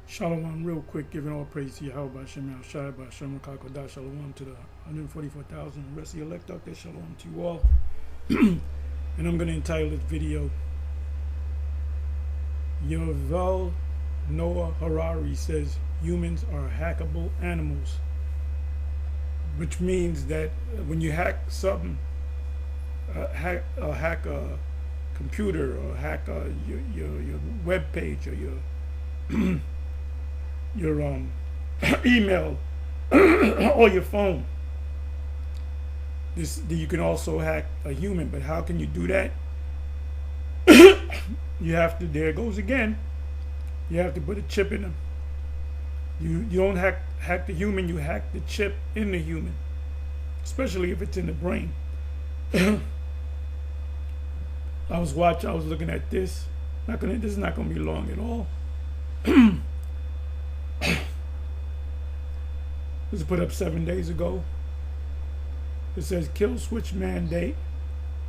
Shalom, real quick, giving all praise to Yahweh Hashem, Shai Hashem, Kakodah, Shalom to the 144,000, the rest of the elect out there, Shalom to you all. And I'm going to entitle this video, Yuval Noah Harari says humans are hackable animals, which means that when you hack something, hack a computer or hack your web page or your email or your phone. You can also hack a human, but how can you do that? You have to, there it goes again, you have to put a chip in them. You don't hack the human, you hack the chip in the human, especially if it's in the brain. I was looking at this. This is not gonna be long at all. This was put up 7 days ago. It says kill switch mandate.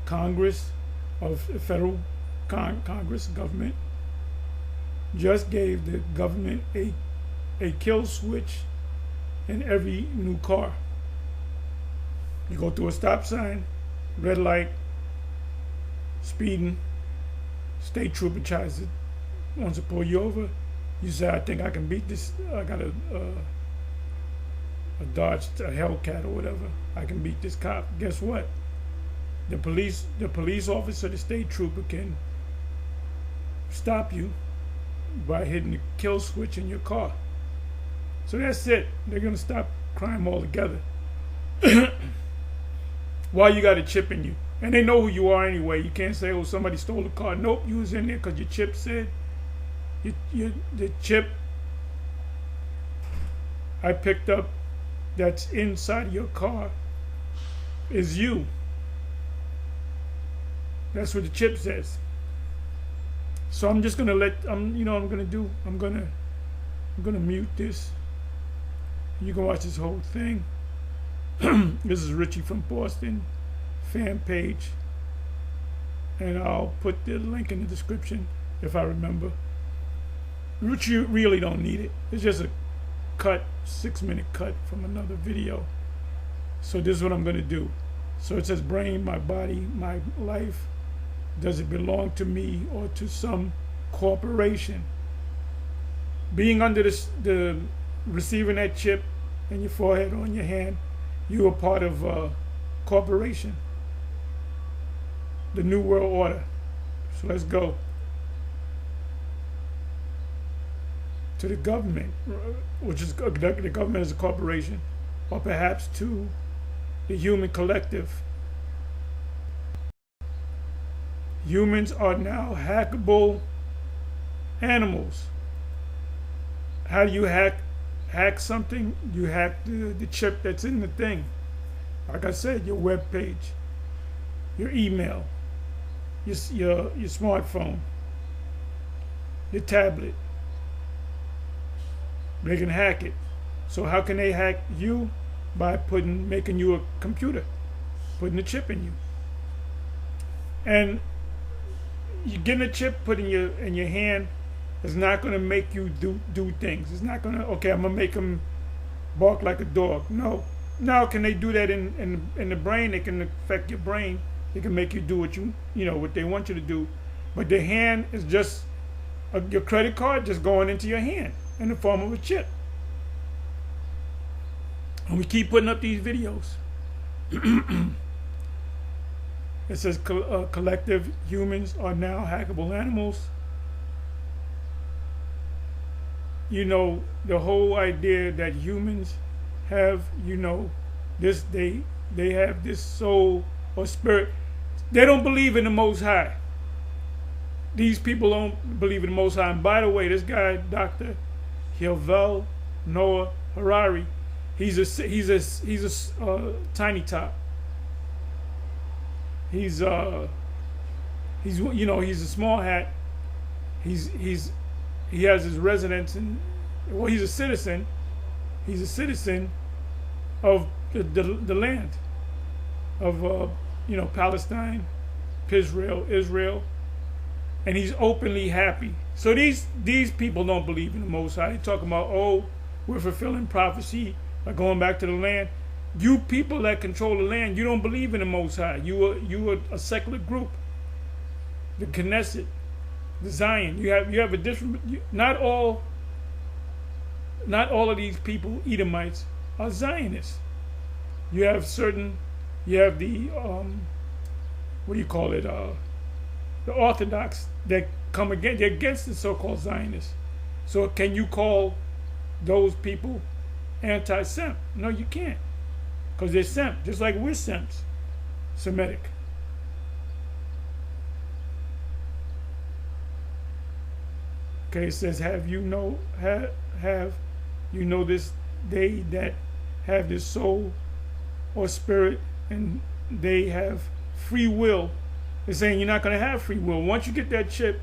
Congress of federal Congress government just gave the government a kill switch in every new car. You go through a stop sign, red light, speeding, state trooper wants to pull you over. You say, I think I can beat this. I got a Dodge, a Hellcat or whatever. I can beat this cop. Guess what? The police officer, the state trooper can stop you by hitting the kill switch in your car. So that's it. They're gonna stop crime altogether. While you got a chip in you. And they know who you are anyway. You can't say, oh, somebody stole the car. Nope, you was in there because your chip said, the chip I picked up that's inside your car is you. That's what the chip says. So I'm just gonna I'm gonna mute this. You can watch this whole thing. This is Richie from Boston, fan page, and I'll put the link in the description if I remember. Which you really don't need it. It's just a 6-minute cut from another video. So this is what I'm going to do. So it says brain, my body, my life. Does it belong to me or to some corporation? Being under the receiving that chip in your forehead or on your hand, you are part of a corporation. The New World Order. So let's go. To the government, which is the government is a corporation, or perhaps to the human collective. Humans are now hackable animals. How do you hack something? You hack the chip that's in the thing. Like I said, your web page, your email, your smartphone, your tablet. They can hack it. So how can they hack you? By making you a computer, putting a chip in you. And you getting a chip put in your hand is not going to make you do things. It's not going to, okay, I'm going to make them bark like a dog. No. Now, can they do that in the brain? They can affect your brain. They can make you do what they want you to do. But the hand is just your credit card just going into your hand in the form of a chip. And we keep putting up these videos. It says collective humans are now hackable animals. You know, the whole idea that humans have, this they have this soul or spirit. They don't believe in the Most High. These people don't believe in the Most High. And by the way, this guy, Dr. Yuval Noah Harari, he's a tiny top. He's a small hat. He has his residence he's a citizen. He's a citizen of the land of Palestine, Israel, and he's openly happy So these people don't believe in the Most High. They talking about, oh, we're fulfilling prophecy by going back to the land. You people that control the land, you don't believe in the Most High. You are a secular group. The Knesset, the Zion. You have a different. Not all of these people, Edomites, are Zionists. You have the what do you call it? The Orthodox that come against. They're against the so-called Zionists. So can you call those people anti-Sem? No, you can't, because they're Sem, just like we're Sems, Semitic. Okay, it says, have you know this, they that have this soul or spirit, and they have free will. They're saying you're not going to have free will. Once you get that chip,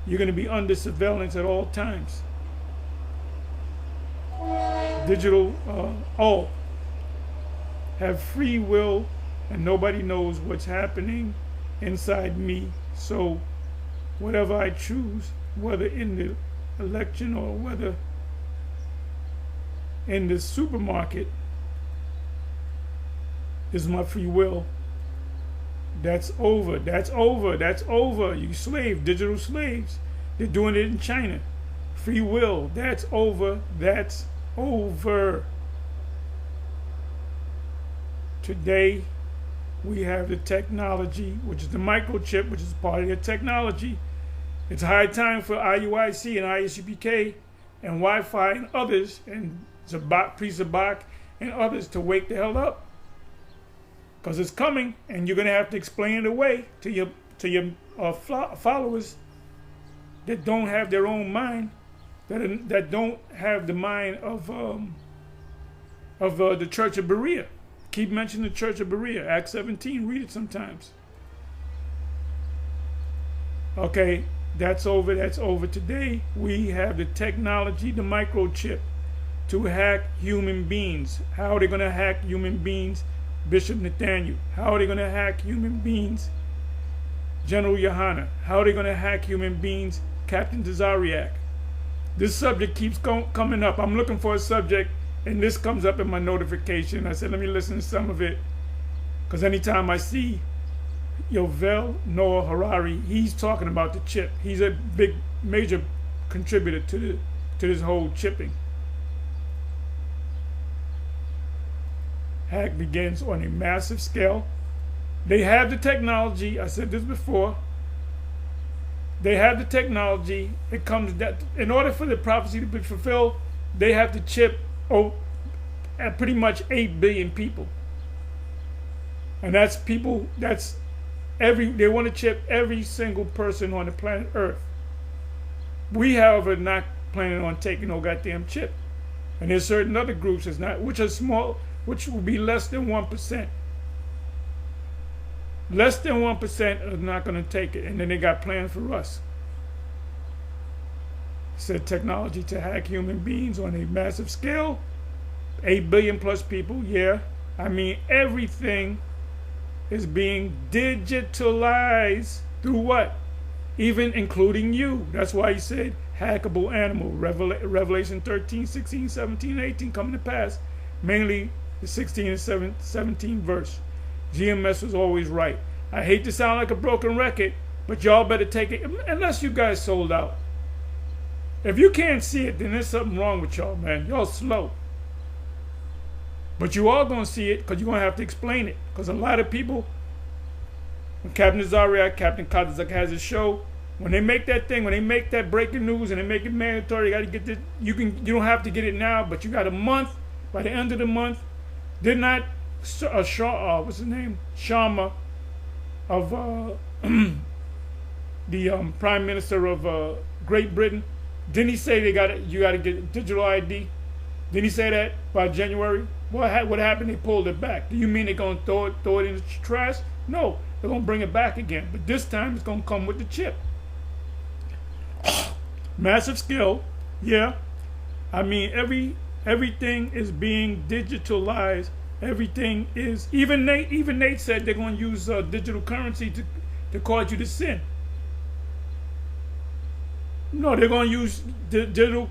you're going to be under surveillance at all times. Digital, all have free will, and nobody knows what's happening inside me. So whatever I choose, whether in the election or whether in the supermarket, is my free will. That's over. That's over. That's over. You slave, digital slaves. They're doing it in China. Free will. That's over. That's over. Today, we have the technology, which is the microchip, which is part of the technology. It's high time for IUIC and ISUPK and Wi-Fi and others, and Zabak, Pre-Zabak and others to wake the hell up. Because it's coming, and you're going to have to explain it away to your followers that don't have their own mind, that don't have the mind of the Church of Berea. Keep mentioning the Church of Berea, Acts 17. Read it sometimes. Okay, that's over. That's over. Today we have the technology, the microchip, to hack human beings. How are they going to hack human beings? Bishop Nathaniel. How are they going to hack human beings? General Yohana. How are they going to hack human beings? Captain Desariak. This subject keeps coming up. I'm looking for a subject, and this comes up in my notification. I said, let me listen to some of it, because anytime I see Yovel Noah Harari, he's talking about the chip. He's a big, major contributor to this whole chipping. Hack begins on a massive scale. They have the technology. I said this before. They have the technology. It comes that in order for the prophecy to be fulfilled, they have to chip at pretty much 8 billion people. And that's people. They want to chip every single person on the planet Earth. We, however, not planning on taking no goddamn chip. And there's certain other groups that's not, which are small, which will be less than 1%. Less than 1% are not going to take it, and then they got plans for us. Said technology to hack human beings on a massive scale. 8 billion plus people, yeah. I mean, everything is being digitalized through what? Even including you. That's why he said hackable animal. Revelation 13, 16, 17, 18 coming to pass. Mainly the 16 and 17 verse. GMS was always right. I hate to sound like a broken record, but y'all better take it, unless you guys sold out. If you can't see it, then there's something wrong with y'all, man. Y'all slow. But you all going to see it, because you're going to have to explain it. Because a lot of people, when Captain Zariak, Captain Kazak has his show, when they make that thing, when they make that breaking news and they make it mandatory, you got to get this. You don't have to get it now, but you got a month. By the end of the month, did not what's his name? Sharma of the Prime Minister of Great Britain. Didn't he say you got to get digital ID? Didn't he say that by January? What happened? They pulled it back. Do you mean they're going to throw it in the trash? No, they're going to bring it back again. But this time it's going to come with the chip. Massive scale, yeah. I mean, everything is being digitalized. Everything is, even Nate said they're going to use digital currency to cause you to sin. No, they're going to use digital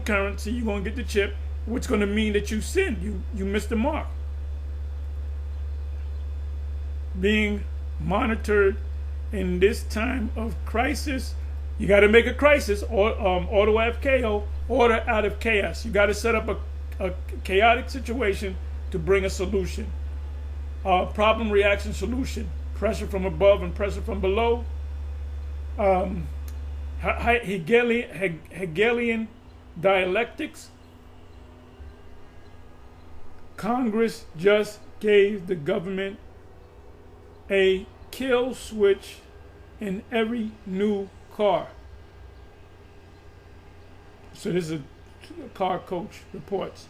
currency. You're going to get the chip, which is going to mean that you sinned. You missed the mark. Being monitored in this time of crisis, you got to make a crisis, or auto FKO, order out of chaos. You got to set up a chaotic situation to bring a solution. Problem, reaction, solution. Pressure from above and pressure from below. Hegelian dialectics. Congress just gave the government a kill switch in every new car. So this is a car coach reports.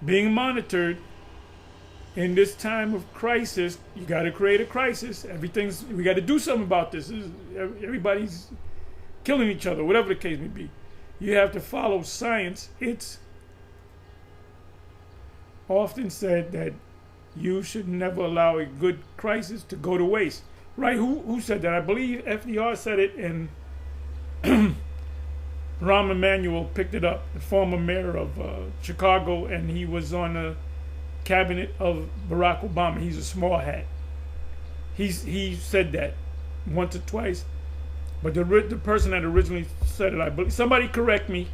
Being monitored in this time of crisis, you got to create a crisis. We got to do something about this. Everybody's killing each other, whatever the case may be. You have to follow science. It's often said that you should never allow a good crisis to go to waste. Right? Who said that? I believe FDR said it, and Rahm Emanuel picked it up, the former mayor of Chicago, and he was on the cabinet of Barack Obama. He's a small hat. He said that once or twice, but the person that originally said it, I believe, somebody correct me,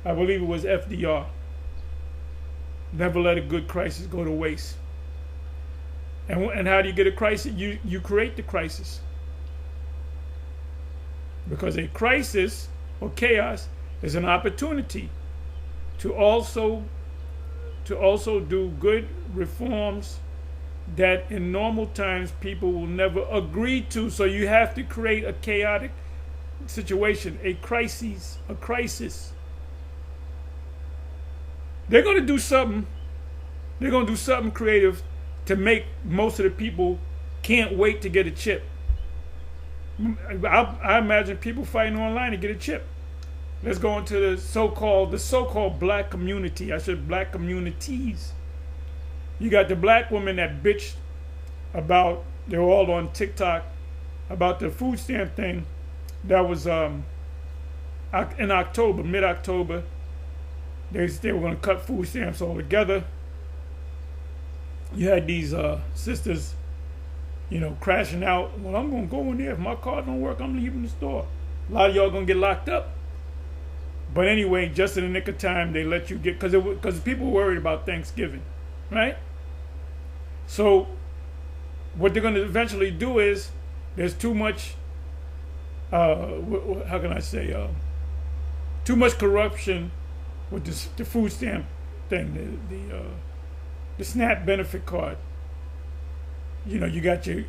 I believe it was FDR. Never let a good crisis go to waste. And how do you get a crisis? You create the crisis. Because a crisis or chaos is an opportunity to also do good reforms that in normal times people will never agree to. So you have to create a chaotic situation, a crisis. They're going to do something. They're going to do something creative to make most of the people can't wait to get a chip. I imagine people fighting online to get a chip. Let's go into the so-called black community. I said black communities. You got the black women that bitched about, they're all on TikTok, about the food stamp thing that was in October, mid-October. They were going to cut food stamps altogether. You had these sisters, crashing out. Well, I'm going to go in there. If my car don't work, I'm leaving the store. A lot of y'all going to get locked up. But anyway, just in the nick of time, they let you get, because people were worried about Thanksgiving, right? So what they're going to eventually do is, there's too much, how can I say, too much corruption with the food stamp thing, the SNAP benefit card. You got the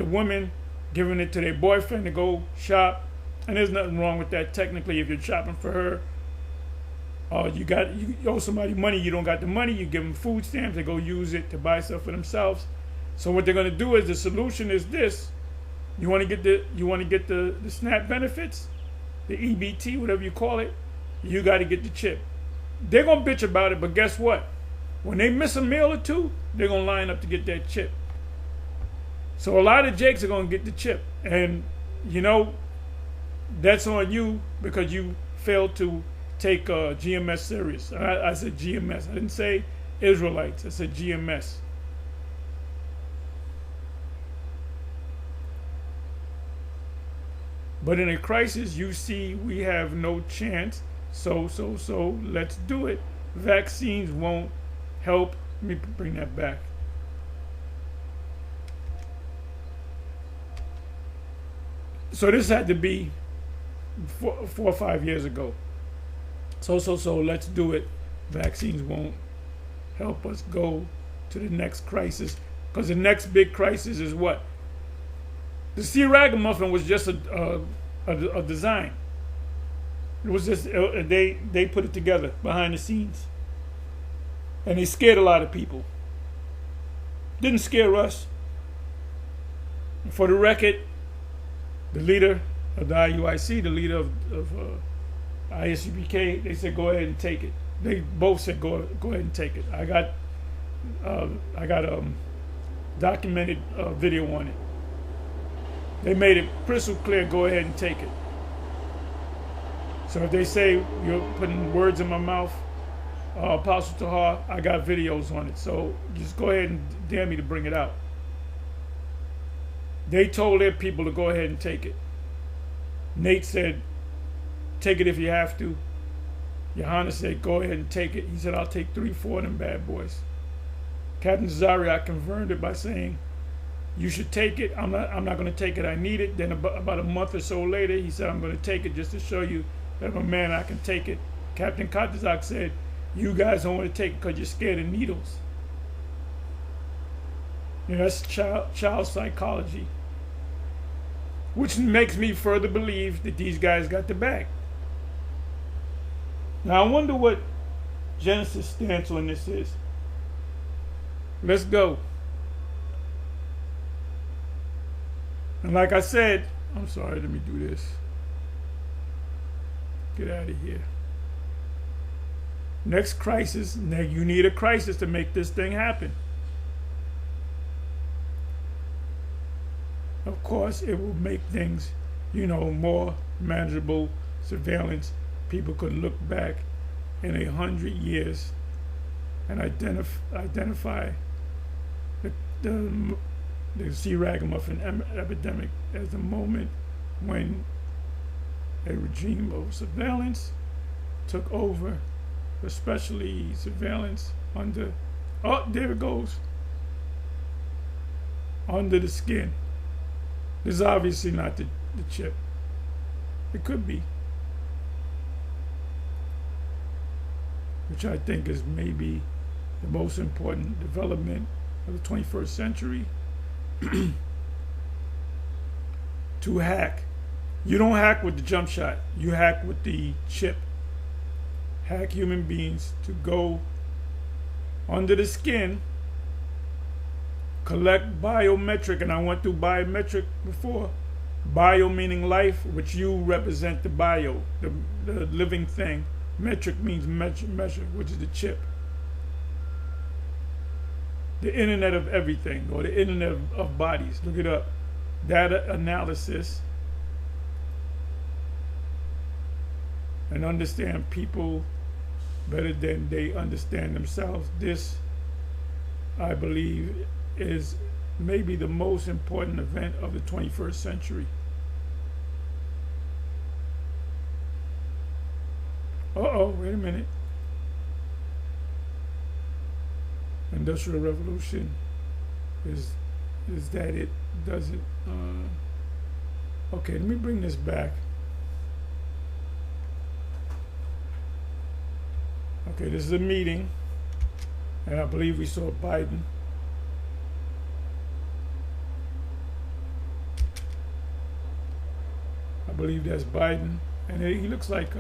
women giving it to their boyfriend to go shop, and there's nothing wrong with that technically if you're shopping for her. You owe somebody money, you don't got the money, you give them food stamps, they go use it to buy stuff for themselves. So what they're going to do is, the solution is this: you want to get the SNAP benefits, the EBT, whatever you call it, you got to get the chip. They're going to bitch about it, but guess what? When they miss a meal or two, they're going to line up to get that chip. So a lot of jakes are going to get the chip. And, that's on you because you failed to take GMS serious. I said GMS. I didn't say Israelites. I said GMS. But in a crisis, you see we have no chance. So let's do it. Vaccines won't help. Let me bring that back. So this had to be 4 or 5 years ago. So let's do it. Vaccines won't help us go to the next crisis, because the next big crisis is what? The sea ragamuffin was just a design. It was just they put it together behind the scenes, and they scared a lot of people. Didn't scare us. For the record, the leader of the IUIC, the leader of ISUPK, they said go ahead and take it. They both said go ahead and take it. I got documented video on it. They made it crystal clear, go ahead and take it. So if they say you're putting words in my mouth, Apostle Tahar, I got videos on it. So just go ahead and dare me to bring it out. They told their people to go ahead and take it. Nate said, take it if you have to. Johanna said, go ahead and take it. He said, I'll take 3, 4 of them bad boys. Captain Zaria confirmed it by saying, you should take it. I'm not going to take it. I need it. Then about a month or so later, he said, I'm going to take it just to show you that I'm a man. I can take it. Captain Katazak said, you guys don't want to take it because you're scared of needles. You know, that's child psychology. Which makes me further believe that these guys got the bag. Now I wonder what Genesis' stance on this is. Let's go. And like I said, I'm sorry, let me do this. Get out of here. Next crisis, you need a crisis to make this thing happen. Of course, it will make things, more manageable. Surveillance. People could look back in 100 years and identify the sea ragamuffin epidemic as the moment when a regime of surveillance took over, especially surveillance under, there it goes, under the skin. This is obviously not the chip. It could be. Which I think is maybe the most important development of the 21st century. To hack. You don't hack with the jump shot. You hack with the chip. Hack human beings to go under the skin, collect biometric, and I went through biometric before. Bio meaning life, which you represent the bio, the living thing. Metric means measure, which is the chip. The internet of everything, or the internet of bodies. Look it up. Data analysis. And understand people better than they understand themselves. This, I believe, is maybe the most important event of the 21st century. Wait a minute. Industrial Revolution is that it doesn't. Okay, let me bring this back. Okay, this is a meeting, and I believe we saw Biden. I believe that's Biden, and he looks like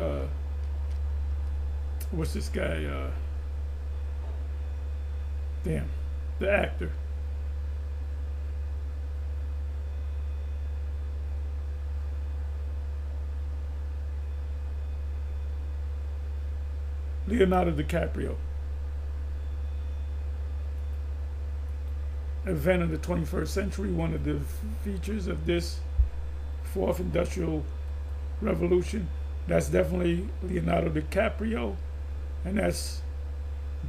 what's this guy? Damn, the actor. Leonardo DiCaprio. Event of the 21st century, one of the features of this fourth industrial revolution. That's definitely Leonardo DiCaprio, and that's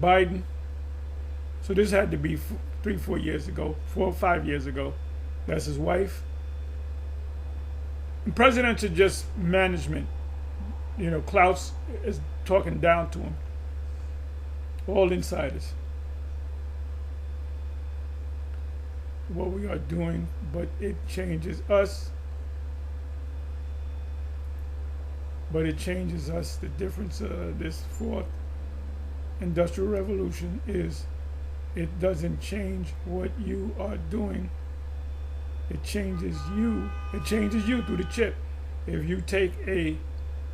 Biden. So this had to be 3, 4 years ago, 4 or 5 years ago. That's his wife. And presidents are just management. Klaus is talking down to him. All insiders. What we are doing, but it changes us. But it changes us. The difference of this fourth industrial revolution is it doesn't change what you are doing. It changes you. It changes you through the chip. If you take a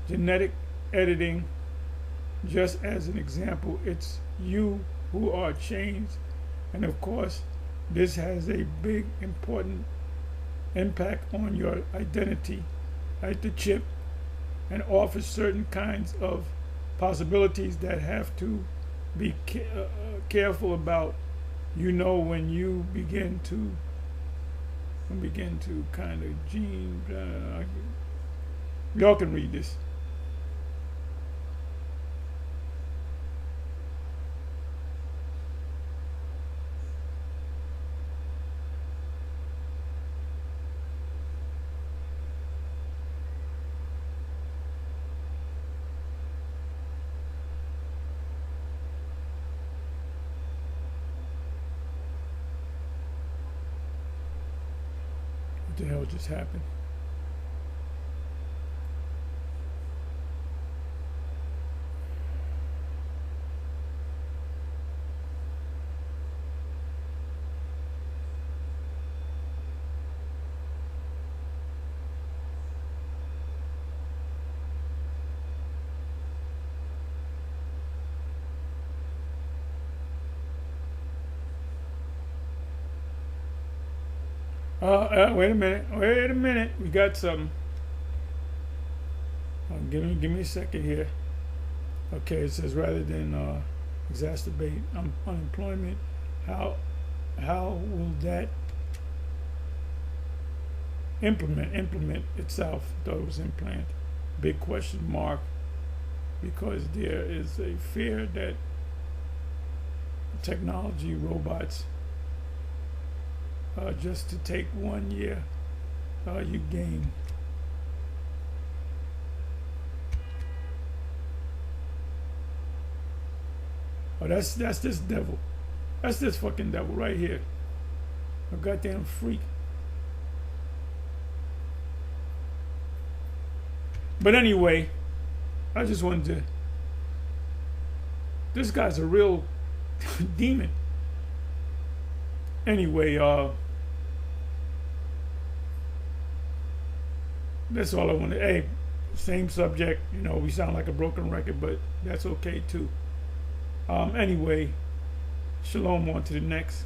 genetic editing, just as an example, it's you who are changed. And of course, this has a big, important impact on your identity, right? The chip, and offers certain kinds of possibilities that have to be careful about You know when you begin to kind of gene. Y'all can read this. What the hell just happened? Wait a minute. Wait a minute. We got something. Give me a second here. Okay, it says rather than exacerbate unemployment, how will that implement itself? Thought it was implant. Big question mark, because there is a fear that technology, robots, just to take 1 year, you gain. Oh, that's this devil. That's this fucking devil right here. A goddamn freak. But anyway, I just wanted to. This guy's a real demon. Anyway, that's all I wanted. Hey, same subject. You know, we sound like a broken record, but that's okay too. Anyway, shalom, on to the next.